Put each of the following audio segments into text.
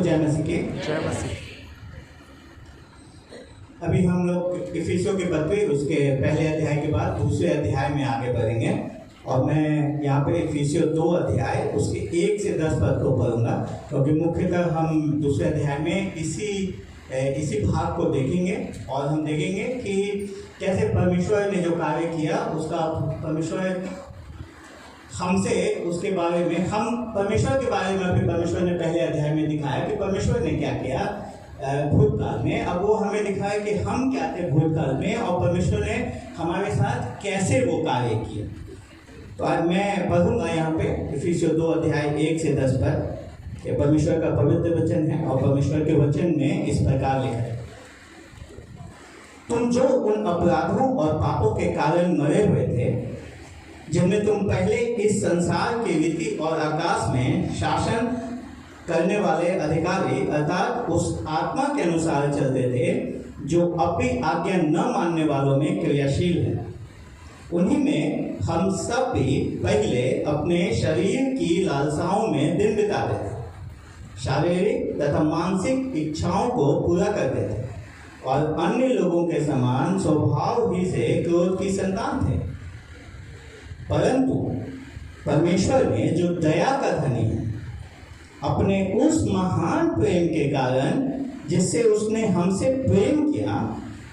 जय मसीह की जय मसीह। अभी हम लोग इफिसियों की पत्री उसके पहले अध्याय के बाद दूसरे अध्याय में आगे बढ़ेंगे और मैं यहाँ पे इफिसियों 2 अध्याय उसके 1 से 10 पद को पढ़ूंगा, क्योंकि मुख्यतः हम दूसरे अध्याय में इसी भाग को देखेंगे और हम देखेंगे कि कैसे परमेश्वर ने जो कार्य किया उसका परमेश्वर हमसे उसके बारे में हम परमेश्वर के बारे में अभी परमेश्वर ने पहले अध्याय में दिखाया कि परमेश्वर ने क्या किया भूतकाल में। अब वो हमें दिखाया कि हम क्या थे भूतकाल में और परमेश्वर ने हमारे साथ कैसे वो कार्य किए। तो आज मैं पढ़ूंगा यहाँ पे इफिसियों 2 अध्याय 1 से 10 पर। ये परमेश्वर का पवित्र वचन है और परमेश्वर के वचन में इस प्रकार लिखा है, तुम जो उन अपराधों और पापों के कारण मरे हुए थे जिनमें तुम पहले इस संसार की रीति और आकाश में शासन करने वाले अधिकारी अर्थात उस आत्मा के अनुसार चलते थे जो अपनी आज्ञा न मानने वालों में क्रियाशील है। उन्हीं में हम सब भी पहले अपने शरीर की लालसाओं में दिन बिताते थे, शारीरिक तथा मानसिक इच्छाओं को पूरा करते थे और अन्य लोगों के समान स्वभाव ही से क्रोध की संतान थे। परंतु परमेश्वर ने जो दया का धनी है अपने उस महान प्रेम के कारण जिससे उसने हमसे प्रेम किया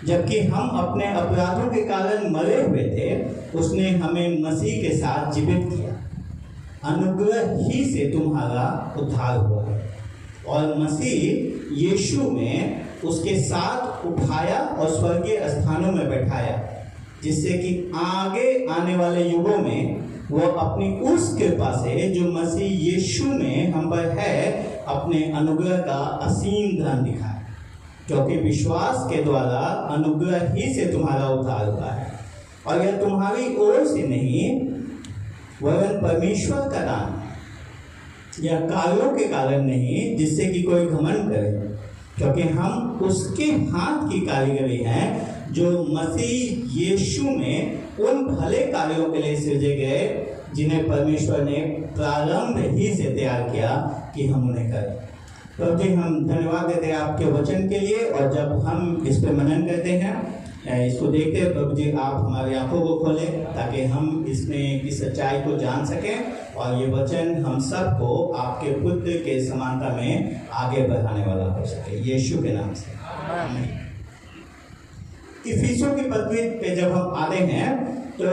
जबकि हम अपने अपराधों के कारण मरे हुए थे, उसने हमें मसीह के साथ जीवित किया। अनुग्रह ही से तुम्हारा उद्धार हुआ है और मसीह यीशु में उसके साथ उठाया और स्वर्गीय स्थानों में बैठाया, जिससे कि आगे आने वाले युगों में वो अपनी उस कृपा से जो मसीह यीशु में हम पर है अपने अनुग्रह का असीम धन दिखाए। क्योंकि विश्वास के द्वारा अनुग्रह ही से तुम्हारा उद्धार हुआ है और यह तुम्हारी ओर से नहीं वरन परमेश्वर का दान है, यह कार्यों के कारण नहीं जिससे कि कोई घमंड करे, क्योंकि हम उसके हाथ की कारीगरी हैं जो मसीह यीशु में उन भले कार्यों के लिए सृजे गए जिन्हें परमेश्वर ने प्रारंभ ही से तैयार किया कि हम उन्हें करें। प्रभु जी, हम धन्यवाद देते हैं आपके वचन के लिए और जब हम इस पर मनन करते हैं, इसको देखते हैं, प्रभु जी आप हमारी आंखों को खोलें ताकि हम इसमें की सच्चाई को जान सकें और ये वचन हम सबको आपके पुत्र के समानता में आगे बढ़ाने वाला हो सके, यीशु के नाम से आमीन। इफिसियों की पत्री पे जब हम आते हैं तो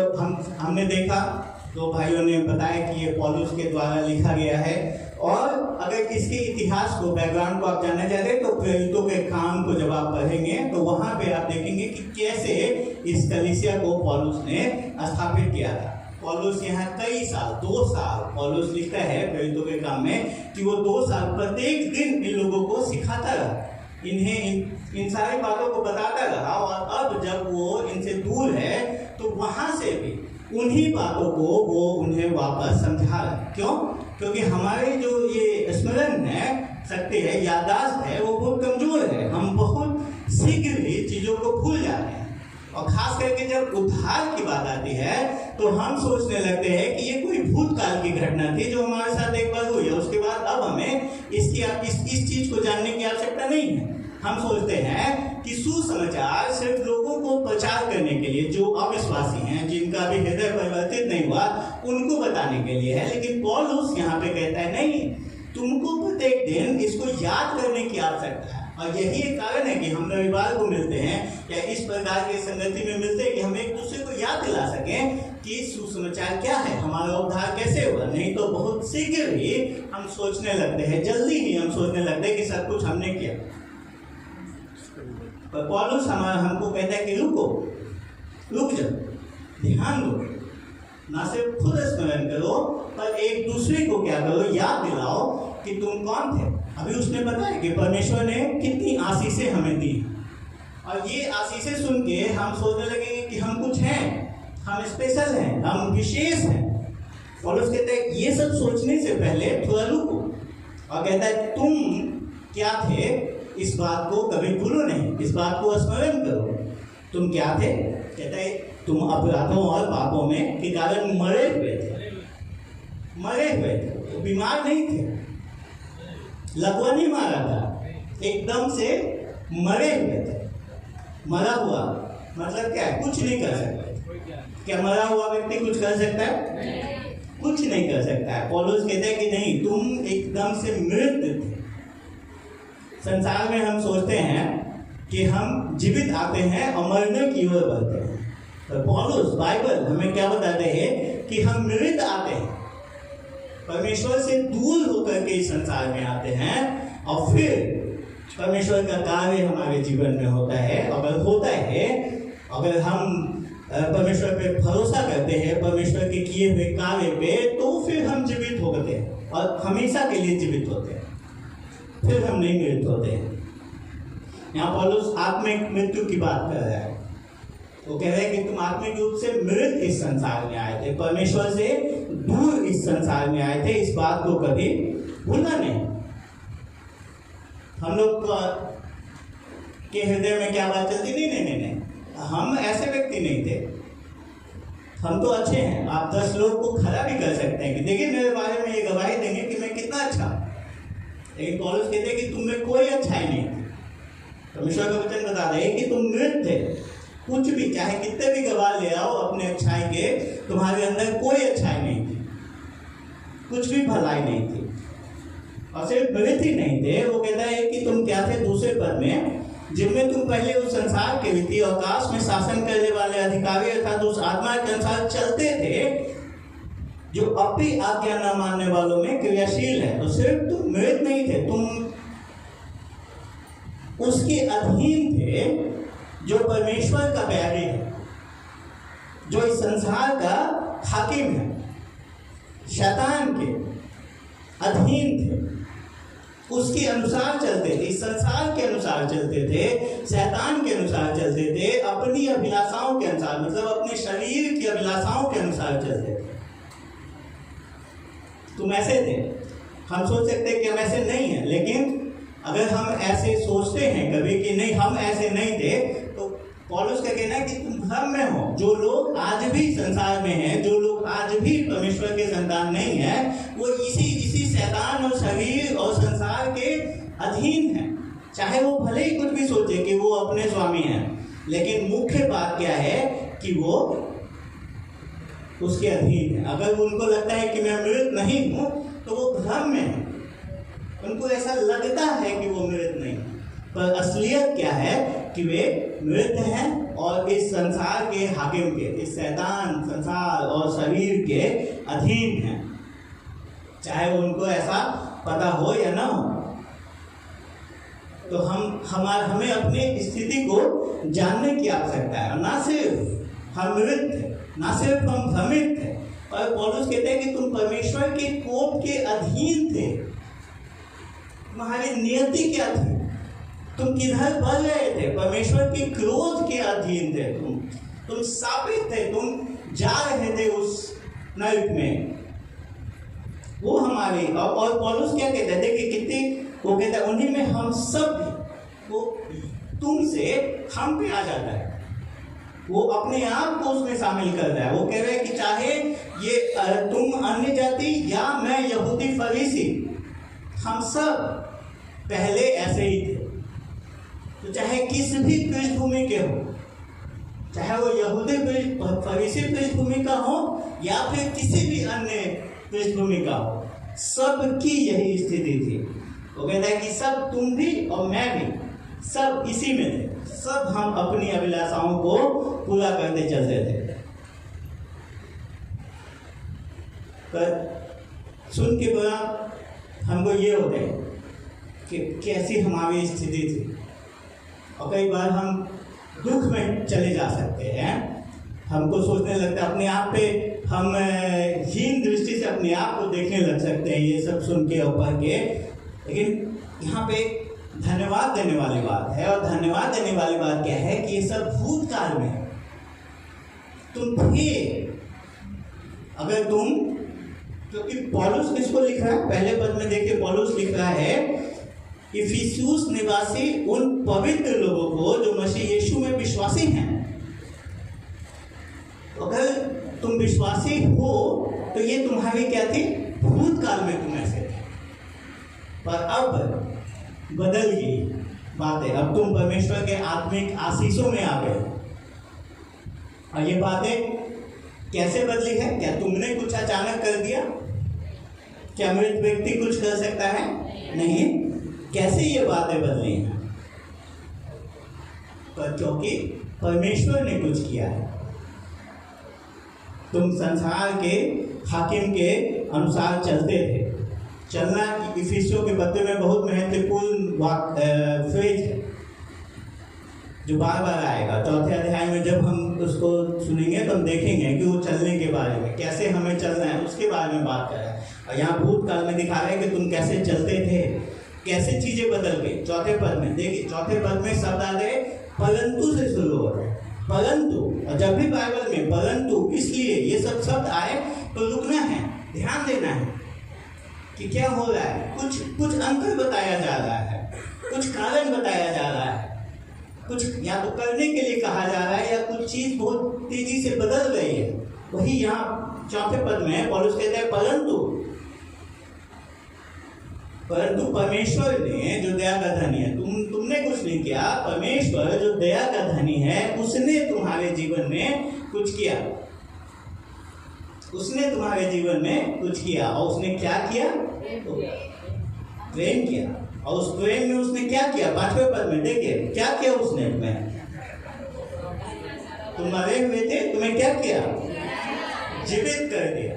हमने देखा, दो भाइयों ने बताया कि ये पौलुस के द्वारा लिखा गया है और अगर इसके इतिहास को बैकग्राउंड को आप जानना चाहते हैं तो प्रेरितों के काम को जब आप पढ़ेंगे तो वहां पे आप देखेंगे कि कैसे इस कलीसिया को पौलुस ने स्थापित किया था। पौलुस यहाँ कई साल 2 साल पौलुस लिखता है प्रेरितों के काम में कि वो 2 साल प्रत्येक दिन इन लोगों को सिखाता रहा, इन्हें इन सारी बातों को बताता रहा और अब जब वो इनसे दूर है तो वहां से भी उन्हीं बातों को वो उन्हें वापस समझा रहा है। क्यों? क्योंकि हमारे जो ये स्मरण है शक्ति है, याददाश्त है, वो बहुत कमजोर है। हम बहुत शीघ्र ही चीज़ों को भूल जाते हैं और खास करके जब उद्धार की बात आती है तो हम सोचने लगते हैं कि ये कोई भूतकाल की घटना थी जो हमारे साथ एक बार हुई है, उसके बाद अब हमें इस चीज़ को जानने की आवश्यकता नहीं है। हम सोचते हैं कि सुसमाचार सिर्फ लोगों को प्रचार करने के लिए जो अविश्वासी हैं, जिनका अभी हृदय परिवर्तित नहीं हुआ, उनको बताने के लिए है। लेकिन पौलुस यहाँ पे कहता है नहीं, तुमको प्रत्येक दिन इसको याद करने की आवश्यकता है और यही एक कारण है कि हम रविवार को मिलते हैं या इस प्रकार की संगति में मिलते हैं कि हम एक दूसरे को याद दिला सकें कि सुसमाचार क्या है, हमारा उद्धार कैसे हुआ। नहीं तो बहुत शीघ्र ही हम सोचने लगते हैं, जल्दी ही हम सोचने लगते हैं कि सब कुछ हमने किया। पर पौलुस हमको कहता है कि रुक जाओ, ध्यान दो, ना सिर्फ खुद स्मरण करो पर एक दूसरे को क्या करो, याद दिलाओ कि तुम कौन थे। अभी उसने बताया कि परमेश्वर ने कितनी आशीषें हमें दी और ये आशीषें सुन के हम सोचने लगेंगे कि हम कुछ हैं, हम स्पेशल हैं, हम विशेष हैं। पौलुस कहता है ये सब सोचने से पहले थोड़ा रुको और कहता है तुम क्या थे इस बात को कभी भूलो नहीं, इस बात को स्मरण करो। तुम क्या थे? कहता है तुम अपराधों और पापों में के कारण मरे हुए थे, तो बीमार नहीं थे। लगवा नहीं मारा था, एकदम से मरे हुए थे। मरा हुआ मतलब क्या है? कुछ नहीं कर सकते। क्या मरा हुआ व्यक्ति कुछ कर सकता है? कुछ नहीं कर सकता है। पौलुस कहते हैं कि नहीं, तुम एकदम से मृत थे। संसार में हम सोचते हैं कि हम जीवित आते हैं और मरने की ओर बढ़ते हैं, तो पौलुस बाइबल हमें क्या बताते हैं कि हम मृत आते हैं, परमेश्वर से दूर होकर के इस संसार में आते हैं, और फिर परमेश्वर का कार्य हमारे जीवन में होता है। अगर होता है, अगर हम परमेश्वर पे भरोसा करते हैं, परमेश्वर के किए हुए कार्य पे, तो फिर हम जीवित होते हैं और हमेशा के लिए जीवित होते हैं, फिर हम नहीं मृत होते हैं। यहाँ पौलुस आत्मिक मृत्यु की बात कर रहा है। वो कह रहे हैं कि तुम आत्मिक रूप से मृत इस संसार में आए थे, परमेश्वर से दूर इस संसार में आए थे। इस बात को कभी भूलना नहीं। हम लोग के हृदय में क्या बात चलती? नहीं, हम ऐसे व्यक्ति नहीं थे, हम तो अच्छे हैं। आप 10 लोग को खड़ा भी कर सकते हैं कि देखिए मेरे बारे में ये गवाही देंगे कि मैं कितना अच्छा। लेकिन पौलुस कहते हैं कि तुम में कोई अच्छाई नहीं थी। परमेश्वर का वचन बता रहे हैं कि तुम मृत थे। कुछ भी, चाहे कितने भी गवाह ले आओ अपने अच्छाई के, तुम्हारे अंदर कोई अच्छाई नहीं थी, कुछ भी भलाई नहीं थी। और सिर्फ मृत ही नहीं थे, वो कहता है कि तुम क्या थे? दूसरे पद में, जिनमें तुम पहले उस संसार के रीति आकाश में शासन करने वाले अधिकारी अर्थात उस आत्मा के अनुसार चलते थे, जो अपनी आज्ञा न मानने वालों में क्रियाशील है। तो सिर्फ तुम मृत नहीं थे, तुम उसके अधीन थे, जो परमेश्वर का बैरी है, जो इस संसार का हाकिम है, शैतान के अधीन थे, उसके अनुसार चलते थे, इस संसार के अनुसार चलते थे, शैतान के अनुसार चलते थे, अपनी अभिलाषाओं के अनुसार, मतलब अपने शरीर की अभिलाषाओं के अनुसार चलते थे। तुम ऐसे थे। हम सोच सकते हैं कि हम ऐसे नहीं हैं, लेकिन अगर हम ऐसे सोचते हैं कभी कि नहीं हम ऐसे नहीं थे, तो पौलुस का कहना है कि तुम भ्रम में हो। जो लोग आज भी संसार में हैं, जो लोग आज भी परमेश्वर के संतान नहीं हैं, वो इसी शैतान और शरीर और संसार के अधीन हैं। चाहे वो भले ही कुछ भी सोचे कि वो अपने स्वामी हैं, लेकिन मुख्य बात क्या है कि वो उसके अधीन है। अगर उनको लगता है कि मैं मृत नहीं हूं, तो वो भ्रम में है। उनको ऐसा लगता है कि वो मृत नहीं है, पर असलियत क्या है कि वे मृत हैं और इस संसार के हाकिम के, इस शैतान, संसार और शरीर के अधीन हैं, चाहे उनको ऐसा पता हो या ना हो। तो हमें अपनी स्थिति को जानने की आवश्यकता है। ना सिर्फ हम मृत थे, ना सिर्फ हम भ्रमित थे, और पौलुस कहते हैं कि तुम परमेश्वर के कोप के अधीन थे, तुम्हारी नियति के अधीन। तुम किधर बढ़ रहे थे? परमेश्वर के क्रोध के अधीन थे। तुम शापित थे, तुम जा रहे थे उस नरक में। वो हमारे, और पौलुस क्या कहते हैं? देखिए कितनी, वो कहता है उन्हीं में हम सब, वो तुमसे हम पे आ जाता है, वो अपने आप को उसमें शामिल कर रहा है। वो कह रहे हैं कि चाहे ये तुम अन्य जाति या मैं यहूदी फरीसी, हम सब पहले ऐसे ही थे। तो चाहे किस भी पृष्ठभूमि के हो, चाहे वो यहूदी फरीसी पृष्ठभूमि का हो या फिर किसी भी अन्य पृष्ठभूमि का हो, सबकी यही स्थिति थी। वो कहता है कि सब, तुम भी और मैं भी, सब इसी में थे। सब हम अपनी अभिलाषाओं को पूरा करते चलते थे। पर सुन के बड़ा हमको ये होता है कि कैसी हमारी स्थिति थी, और कई बार हम दुख में चले जा सकते हैं। हमको सोचने लगता है अपने आप पे, हम हीन दृष्टि से अपने आप को देखने लग सकते हैं ये सब सुन के और पढ़ के। लेकिन यहाँ पे धन्यवाद देने वाली बात है, और धन्यवाद देने वाली बात क्या है कि ये सब भूतकाल में है। तुम थे, अगर तुम, क्योंकि पौलुस किसको लिख रहा है? पहले पद में देखिए पौलुस लिख रहा है इफिसुस निवासी उन पवित्र लोगों को जो मसीह यीशु में विश्वासी हैं। अगर तुम विश्वासी हो तो ये तुम्हारी क्या थी? भूतकाल में तुम ऐसे थे। पर अब बदल गई बातें, अब तुम परमेश्वर के आत्मिक आशीषों में आ गए। और ये बातें कैसे बदली है? क्या तुमने कुछ अचानक कर दिया? क्या मृत व्यक्ति कुछ कर सकता है? नहीं। कैसे ये बातें बदली हैं? पर क्योंकि परमेश्वर ने कुछ किया है। तुम संसार के हाकिम के अनुसार चलते थे। चलना इफिसियों के पत्र में बहुत महत्वपूर्ण फ्रेज है जो बार बार आएगा। चौथे अध्याय में जब हम उसको सुनेंगे तो हम देखेंगे कि वो चलने के बारे में, कैसे हमें चलना है उसके बारे में बात कर रहा है। और यहाँ भूतकाल में दिखा रहे हैं कि तुम कैसे चलते थे, कैसे चीजें बदल गई। चौथे पद में देखिए, चौथे पद में शब्द आ गए परंतु से शुरू हो रहा है। परंतु, और जब भी बाइबल में परंतु इसलिए ये सब शब्द आए तो रुकना है, ध्यान देना है कि क्या हो रहा है। कुछ अंतर बताया जा रहा है, कुछ कारण बताया जा रहा है, कुछ या तो करने के लिए कहा जा रहा है या कुछ चीज बहुत तेजी से बदल रही है। वही यहाँ चौथे पद में पौलुस कहते हैं परंतु परमेश्वर ने जो दया का धनी है, तुमने कुछ नहीं किया, परमेश्वर जो दया का धनी है उसने तुम्हारे जीवन में कुछ किया। उसने तुम्हारे जीवन में कुछ किया। और उसने क्या किया? प्रेम किया। और उस प्रेम में उसने क्या किया? 5वें पद में देखिए क्या किया उसने तुम्हें। तुम मरे हुए थे, तुम्हें क्या किया? जीवित कर दिया।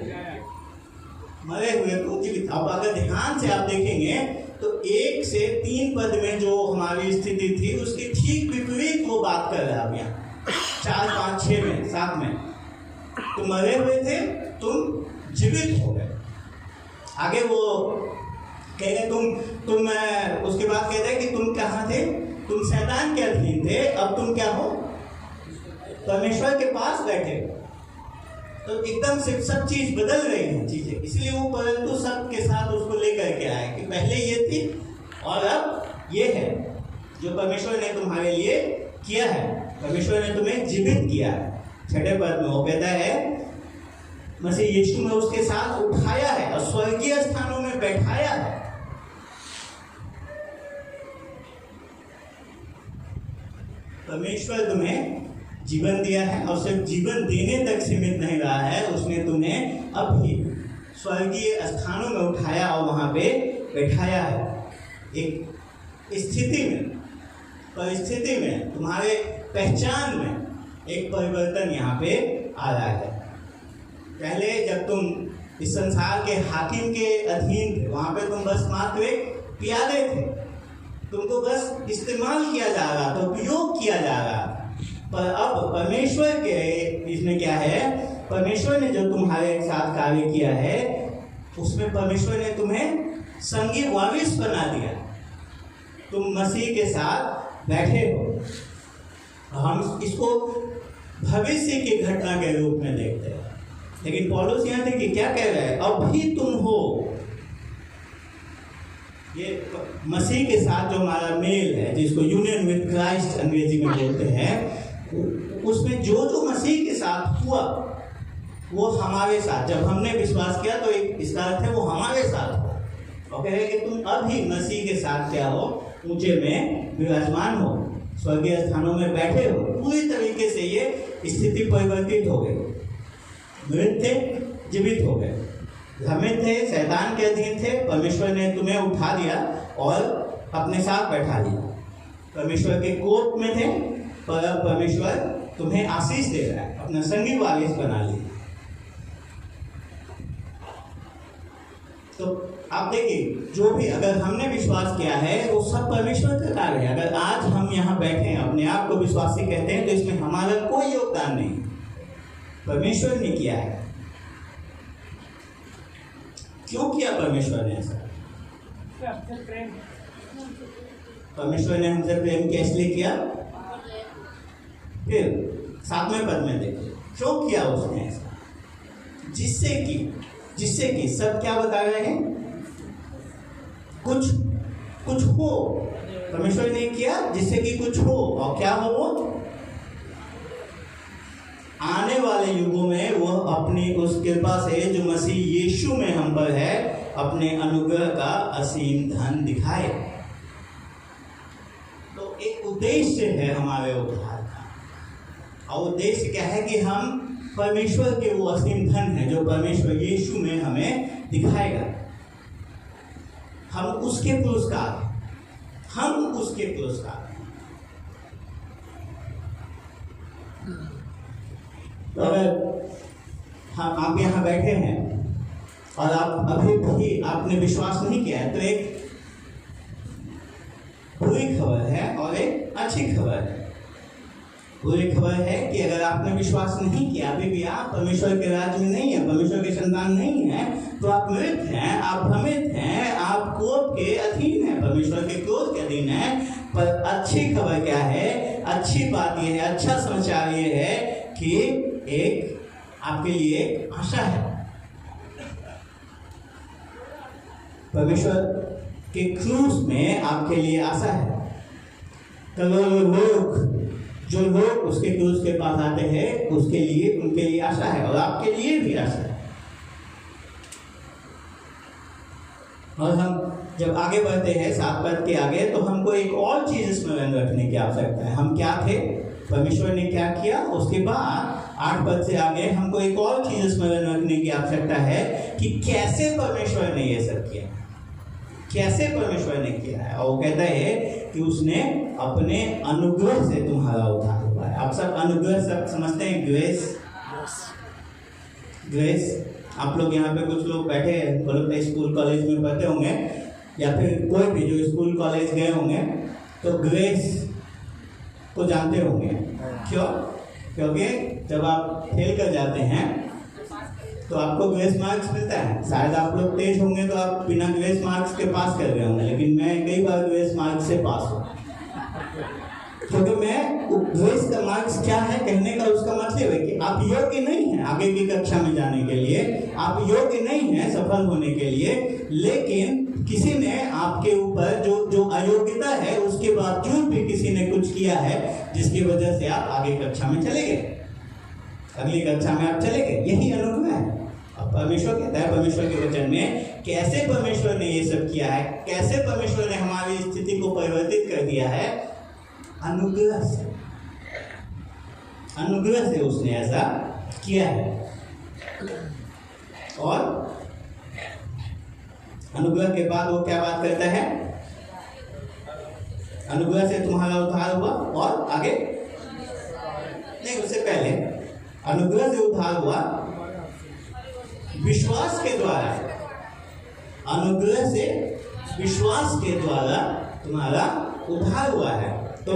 मरे हुए को जीवित। अब अगर ध्यान से आप देखेंगे तो 1 से 3 पद में जो हमारी स्थिति थी उसकी ठीक विपरीत वो बात कर रहा है। अब यहाँ 4, 5, 6 में 7 में तुम मरे हुए थे, तुम जीवित हो गए। आगे वो कह रहे तुम उसके बाद कहते हैं कि तुम कहाँ थे? तुम शैतान के अधीन थे, अब तुम क्या हो? परमेश्वर के पास बैठे। तो एकदम से सब चीज बदल रही है चीजें। इसलिए वो परंतु शब्द के साथ उसको लेकर के आए कि पहले ये थी और अब ये है जो परमेश्वर ने तुम्हारे लिए किया है। परमेश्वर ने तुम्हें जीवित किया है। 6वें पद में वो कहता है मसीह यीशु में उसके साथ उठाया है और स्वर्गीय स्थानों में बैठाया है। परमेश्वर तुम्हें जीवन दिया है और सिर्फ जीवन देने तक सीमित नहीं रहा है, उसने तुम्हें अब भी स्वर्गीय स्थानों में उठाया और वहां पे बैठाया है। एक स्थिति में, परिस्थिति में, तुम्हारे पहचान में एक परिवर्तन यहाँ पे आ रहा है। पहले जब तुम इस संसार के हाकिम के अधीन थे, वहां पे तुम बस मात्र एक प्यादे थे, तुमको बस इस्तेमाल किया जा रहा था, उपयोग किया जा रहा था। पर अब परमेश्वर के इसमें क्या है? परमेश्वर ने जो तुम्हारे साथ कार्य किया है उसमें परमेश्वर ने तुम्हें संगी वारिस बना दिया। तुम मसीह के साथ बैठे हो। हम इसको भविष्य की घटना के रूप में देखते हैं, लेकिन पौलुस यहाँ देखिए क्या कह रहा है, अब भी तुम हो। ये मसीह के साथ जो हमारा मेल है, जिसको यूनियन विद क्राइस्ट अंग्रेजी में बोलते हैं, उसमें जो मसीह के साथ हुआ वो हमारे साथ, जब हमने विश्वास किया तो एक इसका अर्थ है वो हमारे साथ हो। और कह रहे कि तुम अभी मसीह के साथ क्या हो? ऊंचे में विराजमान हो, स्वर्गीय स्थानों में बैठे हो। पूरी तरीके से ये स्थिति परिवर्तित हो गई। मृत थे, जीवित हो गए। भ्रमित थे, शैतान के अधीन थे, परमेश्वर ने तुम्हें उठा दिया और अपने साथ बैठा दिया। परमेश्वर के कोर्ट में थे, पर अब परमेश्वर तुम्हें आशीष दे रहा है, अपना संगी वारिस बना लिया। तो आप देखिए, जो भी अगर हमने विश्वास किया है वो सब परमेश्वर का कार्य है। अगर आज हम यहाँ बैठे हैं, अपने आप को विश्वासी कहते हैं, तो इसमें हमारा कोई योगदान नहीं, परमेश्वर ने किया है। क्यों किया परमेश्वर ने ऐसा? परमेश्वर ने हमसे प्रेम कैसे किया? फिर 7वें पद में देखिए क्यों किया उसने ऐसा? जिससे कि सब क्या बता रहे हैं? कुछ हो। परमेश्वर ने किया जिससे कि कुछ हो। और क्या हो वो? आने वाले युगों में वो अपनी उस कृपा से जो मसीह यीशु में हम पर है अपने अनुग्रह का असीम धन दिखाए। तो एक उद्देश्य है हमारे उद्धार का, और उद्देश्य क्या है कि हम परमेश्वर के वो असीम धन है जो परमेश्वर यीशु में हमें दिखाएगा। हम उसके पुरस्कार हैं, हम उसके पुरस्कार हैं। तो अगर हम आप यहाँ बैठे हैं और आप अभी भी आपने विश्वास नहीं किया है, तो एक बुरी खबर है और एक अच्छी खबर है। बुरी खबर है कि अगर आपने विश्वास नहीं किया, अभी भी आप परमेश्वर के राज्य में नहीं है, परमेश्वर के संतान नहीं है, तो आप मृत हैं, आप भ्रमित हैं, आप क्रोध के अधीन हैं, परमेश्वर के क्रोध के अधीन हैं। पर अच्छी खबर क्या है? अच्छी बात यह है, अच्छा समाचार ये है कि एक आपके लिए आशा है। परमेश्वर के क्रूस में आपके लिए आशा है। करोड़ों लोग, जो लोग उसके क्रूस के पास आते हैं, उसके लिए, उनके लिए आशा है, और आपके लिए भी आशा है। और हम जब आगे बढ़ते हैं 7 पद के आगे, तो हमको एक और चीज स्मरण रखने की आवश्यकता है। हम क्या थे, परमेश्वर ने क्या किया, उसके बाद 8 पद से आगे हमको एक और चीज स्मरण रखने की आवश्यकता है कि कैसे परमेश्वर ने ये सब किया, कैसे परमेश्वर ने किया है। और वो कहता है कि उसने अपने अनुग्रह से तुम्हारा उद्धार हुआ है। आप सब अनुग्रह सब समझते हैं, ग्रेस, ग्रेस। आप लोग यहाँ पे कुछ लोग बैठे हैं, वो लोग स्कूल कॉलेज में पढ़ते होंगे, या फिर कोई भी जो स्कूल कॉलेज गए होंगे, तो ग्रेस को जानते होंगे। क्यों? क्योंकि जब आप फेल कर जाते हैं तो आपको ग्रेस मार्क्स मिलता है। शायद आप लोग तेज होंगे तो आप बिना ग्रेस मार्क्स के पास कर गए होंगे, लेकिन मैं कई बार ग्रेस मार्क्स से पास हूँ। क्योंकि मैं ग्रेस का मार्क्स क्या है कहने का उसका मतलब है कि आप योग्य नहीं हैं आगे की कक्षा में जाने के लिए, आप योग्य नहीं हैं सफल होने के लिए, लेकिन किसी ने आपके ऊपर जो अयोग्यता है उसके बावजूद भी किसी ने कुछ किया है, जिसकी वजह से आप आगे कक्षा में चले गए, अगली कक्षा में आप चले गए। यही अनुग्रह है। अब परमेश्वर कहता है, परमेश्वर के वचन में, कैसे परमेश्वर ने ये सब किया है, कैसे परमेश्वर ने हमारी स्थिति को परिवर्तित कर दिया है, अनुग्रह से। अनुग्रह से उसने ऐसा किया है। और अनुग्रह के बाद वो क्या बात करता है? अनुग्रह से तुम्हारा उद्धार हुआ, और आगे नहीं, उससे पहले अनुग्रह से उद्धार हुआ विश्वास के द्वारा। अनुग्रह से विश्वास के द्वारा तुम्हारा उद्धार हुआ है। तो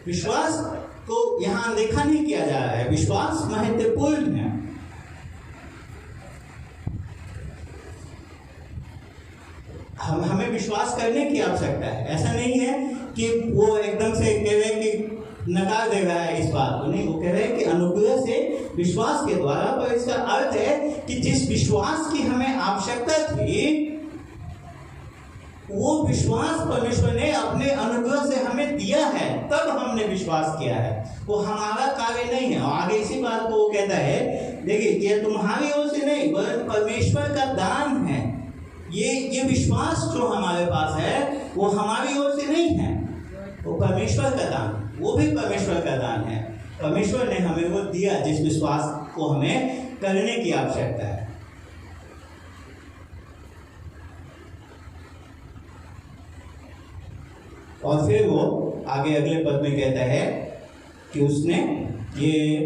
विश्वास को यहां देखा नहीं किया जा रहा है, विश्वास महत्वपूर्ण है। हमें विश्वास करने की आवश्यकता है। ऐसा नहीं है कि वो एकदम से कह रहे कि नकार दे रहा है इस बात को, नहीं, वो कह रहे हैं कि अनुग्रह से विश्वास के द्वारा। पर इसका अर्थ है कि जिस विश्वास की हमें आवश्यकता थी, वो विश्वास परमेश्वर ने अपने अनुग्रह से हमें दिया है, तब हमने विश्वास किया है। वो हमारा कार्य नहीं है। और आगे इसी बात को वो कहता है, देखिए, ये तुम्हारी ओर से नहीं, बल्कि परमेश्वर का दान है। ये विश्वास जो हमारे पास है वो हमारी ओर से नहीं है, वो परमेश्वर का दान, वो भी परमेश्वर का दान है। परमेश्वर ने हमें वो दिया जिस विश्वास को हमें करने की आवश्यकता है। और फिर वो आगे अगले पद में कहता है कि उसने ये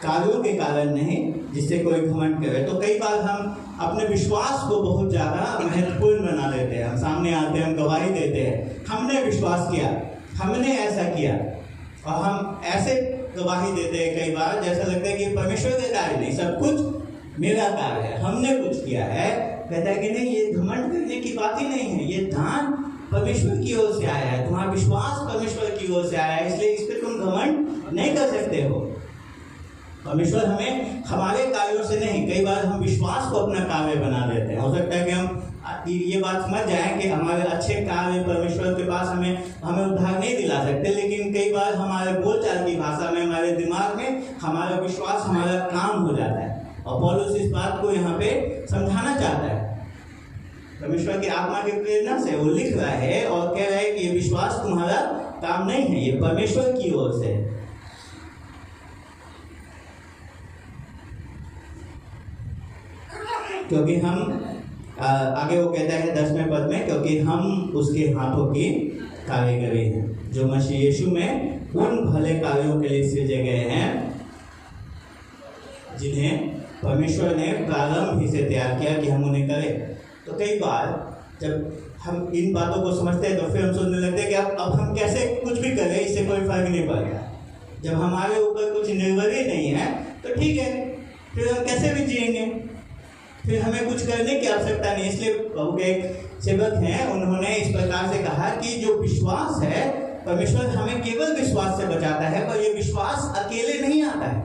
कार्यों के कारण नहीं जिससे कोई घमंड करे। तो कई बार हम अपने विश्वास को बहुत ज़्यादा महत्वपूर्ण बना देते हैं। हम सामने आते हैं, हम गवाही देते हैं, हमने विश्वास किया, हमने ऐसा किया, और हम ऐसे गवाही देते हैं कई बार जैसा लगता है कि परमेश्वर का कार्य नहीं, सब कुछ मेरा कार्य है, हमने कुछ किया है। कहता है कि नहीं, ये घमंड करने की बात ही नहीं है, ये दान परमेश्वर की ओर से आया है, तुम्हारा विश्वास परमेश्वर की ओर से आया है, इसलिए इस पर तुम घमंड नहीं कर सकते हो। परमेश्वर हमें हमारे कार्यों से नहीं, कई बार हम विश्वास को अपना कार्य बना देते हैं। हो सकता है कि हम ये बात समझ जाएं कि हमारे अच्छे कार्य परमेश्वर के पास हमें उद्धार नहीं दिला सकते, लेकिन कई बार हमारे बोलचाल की भाषा में, हमारे दिमाग में हमारा विश्वास हमारा काम हो जाता है। और पौलुस इस बात को यहाँ पे समझाना चाहता है परमेश्वर की आत्मा की प्रेरणा से वो लिख रहा है और कह रहा है कि ये विश्वास तुम्हारा काम नहीं है, ये परमेश्वर की ओर से है। क्योंकि हम आगे वो कहता है 10वें पद में, क्योंकि हम उसके हाथों की कारीगरी हैं जो मसीह यीशु में उन भले कार्यों के लिए सृजे गए हैं जिन्हें परमेश्वर ने प्रारंभ ही से तैयार किया कि हम उन्हें करें। तो कई बार जब हम इन बातों को समझते हैं तो फिर हम सोचने लगते हैं कि अब हम कैसे कुछ भी करें, इससे कोई फर्क नहीं पड़ता। जब हमारे ऊपर कुछ निर्भर ही नहीं है तो ठीक है, फिर हम कैसे भी जिएंगे, फिर हमें कुछ करने की आवश्यकता नहीं। इसलिए प्रभु के एक सेवक हैं, उन्होंने इस प्रकार से कहा कि जो विश्वास है, परमेश्वर हमें केवल विश्वास से बचाता है, पर यह विश्वास अकेले नहीं आता है।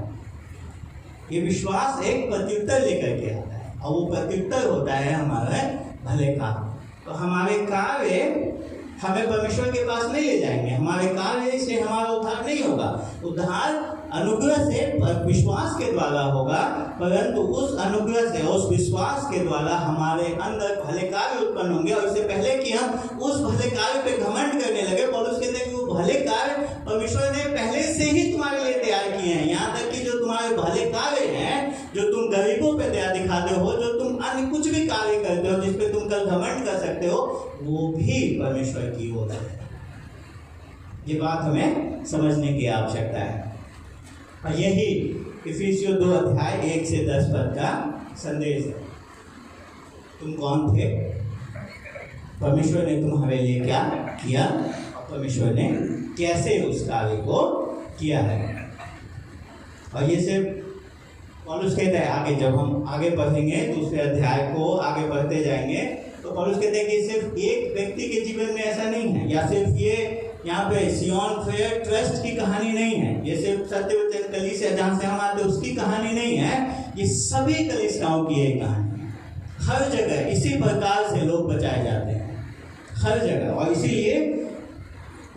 ये विश्वास एक प्रत्युत्तर लेकर के आता है और वो प्रत्युत्तर होता है हमारे भले काम। तो हमारे कार्य हमें परमेश्वर के पास नहीं ले जाएंगे, हमारे कार्य से हमारा उद्धार नहीं होगा। उद्धार अनुग्रह से विश्वास के द्वारा होगा, परंतु उस अनुग्रह से उस विश्वास के द्वारा हमारे अंदर भले कार्य उत्पन्न होंगे। और इससे पहले कि हम उस भले कार्य पे घमंड करने लगे, पौलुस कहते हैं कि वो भले कार्य परमेश्वर ने पहले से ही तुम्हारे लिए तैयार किए हैं। यहाँ तक कि जो तुम्हारे भले कार्य हैं, जो तुम गरीबों पे दया दिखाते हो, जो तुम अन्य कुछ भी कार्य करते हो जिसपे तुम कल घमंड कर सकते हो, वो भी परमेश्वर की ओर है। ये बात हमें समझने की आवश्यकता है। और यही इफिसियों 2 अध्याय 1 से 10 पद का संदेश है। तुम कौन थे, परमेश्वर ने तुम्हारे लिए क्या किया, परमेश्वर ने कैसे उस कार्य को किया है। और ये सिर्फ पौलुस कहता है, आगे जब हम आगे पढ़ेंगे दूसरे अध्याय को आगे बढ़ते जाएंगे तो पौलुस कहते हैं कि सिर्फ एक व्यक्ति के जीवन में ऐसा नहीं है, या सिर्फ ये यहाँ पे सियोन फेयर ट्रस्ट की कहानी नहीं है, ये सिर्फ सत्यवचन कलीसिया जहाँ से हम आते उसकी कहानी नहीं है, ये सभी कलीसियाओं की एक कहानी है। हर जगह इसी प्रकार से लोग बचाए जाते हैं, हर जगह। और इसीलिए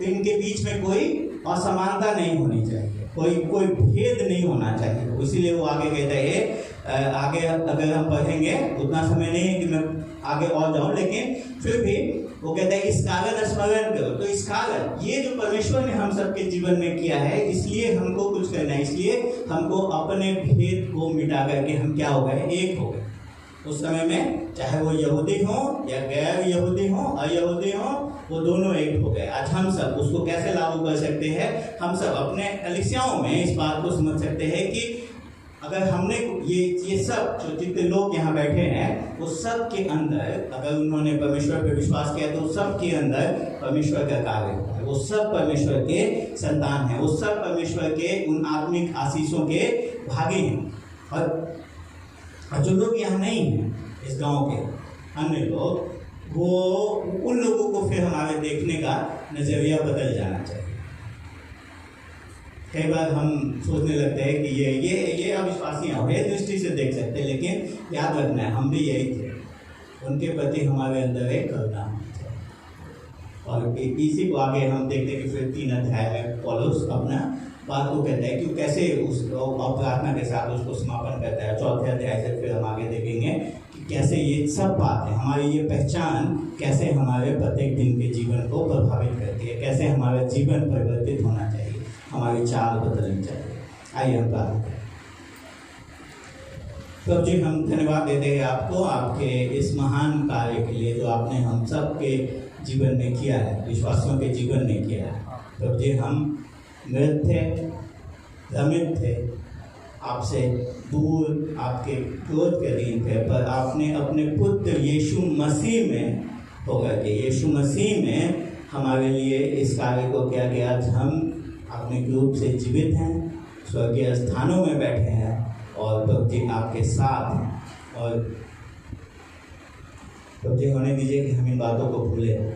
इनके बीच में कोई असमानता नहीं होनी चाहिए, कोई भेद नहीं होना चाहिए। इसीलिए वो आगे कहते हैं, आगे अगर हम पढ़ेंगे, उतना समय नहीं है कि मैं आगे और जाऊं, लेकिन फिर भी वो कहते हैं इस कारण स्मरण करो। तो इस कारण ये जो परमेश्वर ने हम सबके जीवन में किया है, इसलिए हमको कुछ करना है, इसलिए हमको अपने भेद को मिटा करके हम क्या हो गए, एक हो गए। उस समय में चाहे वो यहूदी हो या गैर यहूदी हो, अयहूदी हो, वो दोनों एक हो गए। आज हम सब उसको कैसे लागू कर सकते हैं, हम सब अपने कलीसियाओं में इस बात को समझ सकते हैं कि अगर हमने ये सब जो जितने लोग यहाँ बैठे हैं, वो सब के अंदर अगर उन्होंने परमेश्वर पे विश्वास किया तो सब के अंदर परमेश्वर का कार्य होता है। वो सब परमेश्वर के संतान हैं, वो सब परमेश्वर के उन आत्मिक आशीषों के भागी हैं। और जो लोग यहाँ नहीं हैं, इस गांव के अन्य लोग, वो उन लोगों को फिर हमारे देखने का नजरिया बदल जाना चाहिए। कई बार हम सोचने लगते हैं कि ये अविश्वासी हैं, दृष्टि से देख सकते हैं, लेकिन याद रखना है हम भी यही थे, उनके प्रति हमारे अंदर एक करुणा होनी चाहिए। और इसी को आगे हम देखते हैं कि फिर 3 अध्याय में पौलुस अपना बात को कहता है कि कैसे उसको प्रार्थना के साथ उसको समापन करता है। 4थे अध्याय से फिर हम आगे देखेंगे कि कैसे ये सब बातें, हमारी ये पहचान कैसे हमारे प्रत्येक दिन के जीवन को प्रभावित करती है, कैसे हमारा जीवन परिवर्तित होना चाहिए, हमारी चाल बदलनी चाहिए। आइए हम प्रार्थना करें। प्रभु जी, हम धन्यवाद देते हैं आपको, आपके इस महान कार्य के लिए जो आपने हम सब के जीवन में किया है, विश्वासियों के जीवन में किया है। प्रभु जी, हम मृत थे, भ्रमित थे, आपसे दूर, आपके क्रोध के अधीन थे, पर आपने अपने पुत्र यीशु मसीह में होकर के, यीशु मसीह में हमारे लिए इस कार्य को किया गया। आज हम आत्मिक रूप से जीवित हैं, स्वर्गीय स्थानों में बैठे हैं और प्रभु जी आपके साथ हैं। और प्रभु जी होने दीजिए कि हम इन बातों को भूलें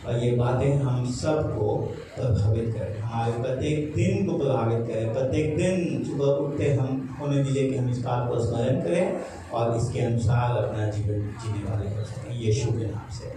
और ये बातें हम सबको प्रभावित करें, हमारे प्रत्येक दिन को प्रभावित करें। प्रत्येक दिन सुबह उठते हम होने दीजिए कि हम इस बात को स्मरण करें और इसके अनुसार अपना जीवन जीने वाले हो सकें। यीशु के नाम से।